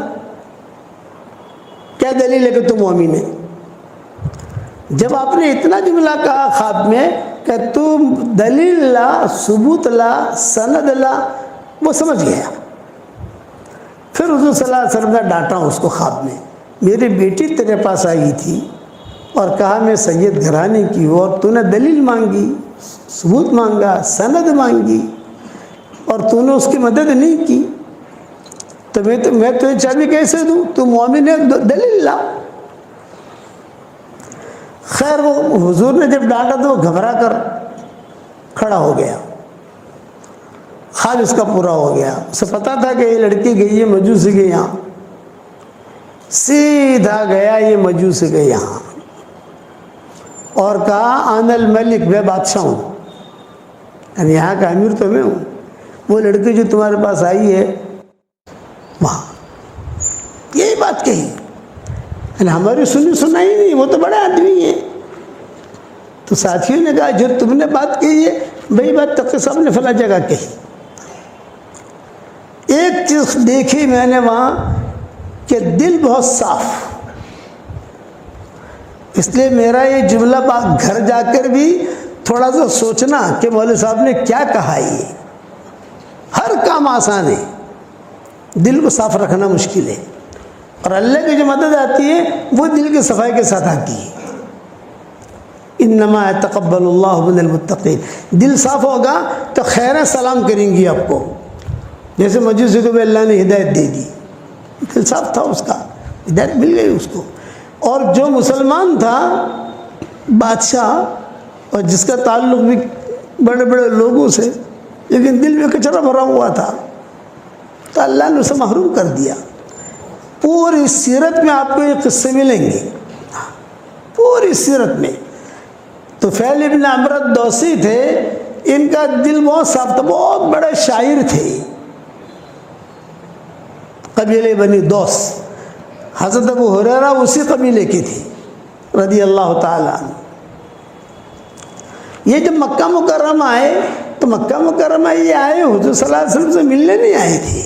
کیا دلیل ہے کہ تو مومن ہے؟ جب آپ نے اتنا جملہ کہا خواب میں کہ تم دلیل لا، ثبوت لا، سند لا، وہ سمجھ گیا. پھر حضور صلی اللہ علیہ وسلم نے ڈانٹا اس کو خواب میں، میری بیٹی تیرے پاس آئی تھی اور کہا میں سید گھرانے کی ہوں اور تو نے دلیل مانگی، ثبوت مانگا، سند مانگی اور تو نے اس کی مدد نہیں کی، تو میں تجھے چابی کیسے دوں؟ تو مومن ہے، دلیل لا. خیر وہ حضور نے جب ڈانٹا تو وہ گھبرا کر کھڑا ہو گیا. خواب اس کا پورا ہو گیا. اسے پتا تھا کہ یہ لڑکی گئی ہے مجوسی کے یہاں، سیدھا گیا یہ مجوسی کے یہاں اور کہا آن الملک، میں بادشاہ ہوں، یعنی یہاں کا امیر تو میں ہوں. وہ لڑکی جو تمہارے پاس آئی ہے وہاں یہی بات کہی، یعنی ہماری سنائی نہیں، وہ تو بڑا آدمی ہے. تو ساتھیوں نے کہا جو تم نے بات کہی ہے وہی بات تقی صاحب نے فلاں جگہ کہی. ایک چیز دیکھی میں نے وہاں کہ دل بہت صاف. اس لیے میرا یہ جملہ گھر جا کر بھی تھوڑا سا سوچنا کہ مولوی صاحب نے کیا کہا. یہ ہر کام آسان ہے، دل کو صاف رکھنا مشکل ہے، اور اللہ کی جو مدد آتی ہے وہ دل کی صفائی کے ساتھ آتی ہے. انما یتقبل اللہ من المتقین. دل صاف ہوگا تو خیریں سلام کریں گی آپ کو، جیسے مجوسی کو بھی اللہ نے ہدایت دے دی، دل صاف تھا اس کا، ہدایت مل گئی اس کو. اور جو مسلمان تھا بادشاہ اور جس کا تعلق بھی بڑے بڑے لوگوں سے، لیکن دل میں کچرا بھرا ہوا تھا، تو اللہ نے اسے محروم کر دیا. پوری سیرت میں آپ کو یہ قصے ملیں گے. پوری سیرت میں. طفیل ابن عمرو الدوسی تھے, ان کا دل بہت صاف تھا, بہت بڑے شاعر تھے, قبیلے بنی دوس. حضرت ابو ہریرہ اسی قبیلے کی تھی رضی اللہ تعالیٰ عنہ. یہ جب مکہ مکرمہ آئے تو مکہ مکرمہ یہ آئے حضور صلی اللہ علیہ وسلم سے ملنے نہیں آئے تھے.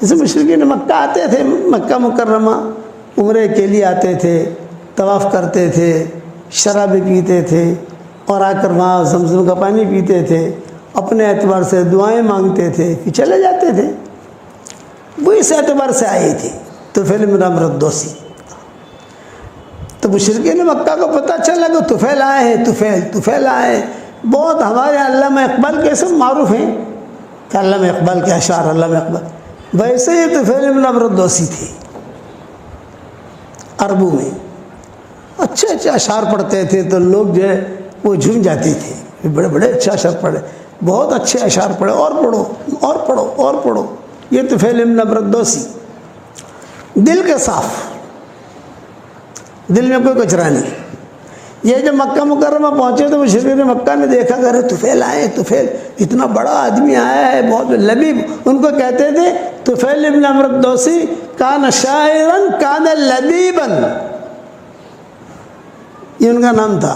جیسے مشرکین مکہ آتے تھے مکہ مکرمہ عمرے کے لیے آتے تھے, طواف کرتے تھے, شرابیں پیتے تھے, اور آ کر وہاں زمزم کا پانی پیتے تھے, اپنے اعتبار سے دعائیں مانگتے تھے, پھر چلے جاتے تھے. وہ اس اعتبار سے آئے تھے طفیل بن عمرو الدوسی. تو مشرکین مکہ کو پتہ چلا کہ طفیل آئے ہیں, طفیل آئے ہیں. بہت ہمارے علامہ اقبال کے سب معروف ہیں کہ علامہ اقبال کے اشعار, علامہ اقبال. ویسے ہی طفیل بن عمرو الدوسی تھے. عربوں میں اچھے اچھے اشعار پڑھتے تھے تو لوگ جو ہے وہ جھوم جاتے تھے, بڑے بڑے اچھے اشعار پڑھے, بہت اچھے اشعار پڑھے, اور پڑھو اور پڑھو اور پڑھو. یہ طفیل بن عمرو الدوسی دل کے صاف, دل میں کوئی کچرا نہیں. یہ جب مکہ مکرمہ پہنچے تو مشرکین مکہ نے دیکھا کہ ارے طفیل آئے, طفیل اتنا بڑا آدمی آیا ہے, بہت لبیب. ان کو کہتے تھے طفیل بن عمرو الدوسی کان شاعرا کان لبیبا, یہ ان کا نام تھا.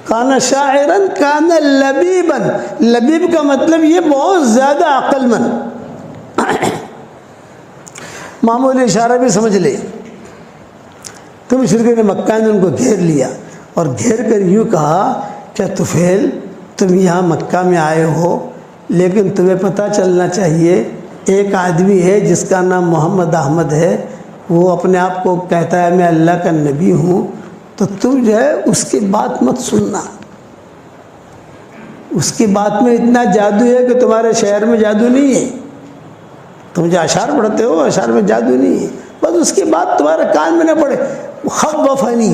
کان شاعرا کان لبیبا, لبیب کا مطلب یہ بہت زیادہ عقل مند. معمولی اشارہ بھی سمجھ لے. تو مشرکین مکہ نے ان کو گھیر لیا اور گھیر کر یوں کہا کہ طفیل تم یہاں مکہ میں آئے ہو, لیکن تمہیں پتہ چلنا چاہیے ایک آدمی ہے جس کا نام محمد احمد ہے, وہ اپنے آپ کو کہتا ہے میں اللہ کا نبی ہوں, تو تم جو ہے اس کی بات مت سننا. اس کی بات میں اتنا جادو ہے کہ تمہارے شہر میں جادو نہیں ہے. تم جو اشعار پڑھتے ہو اشعار میں جادو نہیں ہے, بس اس کی بات تمہارے کان میں نہ پڑے. خوفنی,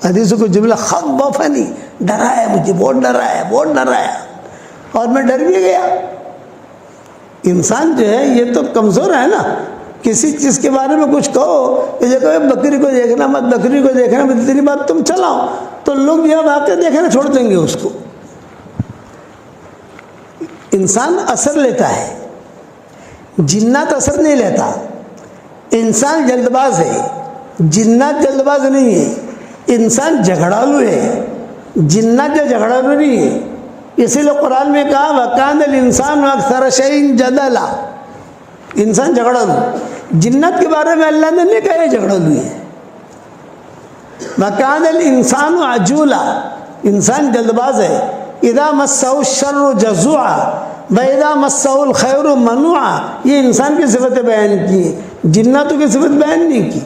حدیث کو جملہ خوفنی, ڈرایا مجھے, بہت ڈرایا, بہت ڈرایا, اور میں ڈر بھی گیا. انسان جو ہے یہ تو کمزور ہے نا, کسی چیز کے بارے میں کچھ کہو کہ یہ کہو بکری کو دیکھنا مت, بکری کو دیکھنا مت, تیری بات تم چلاؤ, تو لوگ یہ واقعہ دیکھنا چھوڑ دیں گے اس کو. انسان اثر لیتا ہے, جنات اثر نہیں لیتا. انسان جلد باز ہے, جنات جلد باز نہیں ہے. انسان جھگڑالو ہے, جنات جو جھگڑالو نہیں ہے. اسی لیے قرآن میں کہا وَكَانَ الْإِنسَانُ أَكْثَرَ شَيْءٍ جَدَلًا, انسان جھگڑالو. جنات کے بارے میں اللہ نے نہیں کہا یہ جھگڑالو ہے. وَكَانَ الْإِنسَانُ عَجُولًا, انسان جلد باز ہے. اِذَا مَسَّهُ الشَّرُّ جَزُوعًا وَإِذَا مَسَّهُ الْخَيْرُ مَنُوعًا, یہ انسان کی صفتیں بیان کی ہیں, جناتوں کی صفت بیان نہیں کی.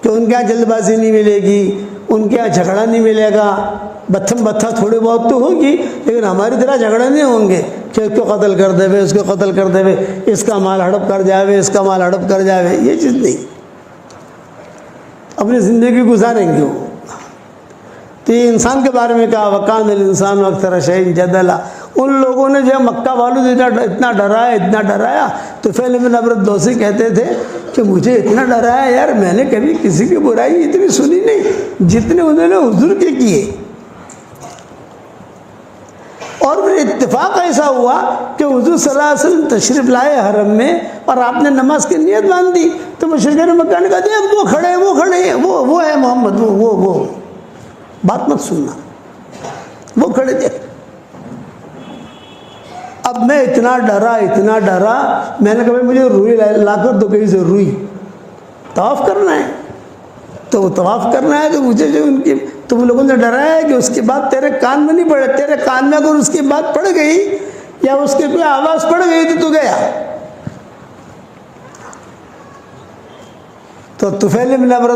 کہ ان کے یہاں جلد بازی نہیں ملے گی, ان کے یہاں جھگڑا نہیں ملے گا, بتھم بتھا تھوڑی بہت تو ہوگی, لیکن ہماری طرح جھگڑے نہیں ہوں گے کہ اس کو قتل کر دے وے, اس کو قتل کر دے وے, اس کا مال ہڑپ کر جاوے, اس کا مال ہڑپ کر جاوے. یہ چیز نہیں, اپنی زندگی گزاریں گے وہ. تو یہ انسان کے بارے میں کہا وَكَانَ الْإِنسَانُ أَكْثَرَ شَيْءٍ جَدَلًا. ان لوگوں نے جو مکہ والوں سے اتنا ڈرایا, تو طفیل بن عمرو الدوسی کہتے تھے کہ مجھے اتنا ڈرایا یار, میں نے کبھی کسی کی برائی اتنی سنی نہیں جتنے انہوں نے حضور کے کیے. اور پھر اتفاق ایسا ہوا کہ حضور صلی اللہ علیہ وسلم تشریف لائے حرم میں, اور آپ نے نماز کی نیت باندھ دی, تو مشرکین مکہ نے کہا دیکھ وہ کھڑے ہیں, وہ ہے محمد, وہ بات مت سننا, وہ کھڑے دیکھ. اب میں اتنا ڈرا, میں نے کہا مجھے روئی لا کر دو, کہیں سے روئی, طواف کرنا ہے. تو وہ طواف کرنا ہے, تو مجھے جو ان کی تم لوگوں نے ڈرایا ہے کہ اس کی بات تیرے کان میں نہیں پڑے, تیرے کان میں اگر اس کی بات پڑ گئی یا اس کی کوئی آواز پڑ گئی تو گیا. تو طفیل بن عمرو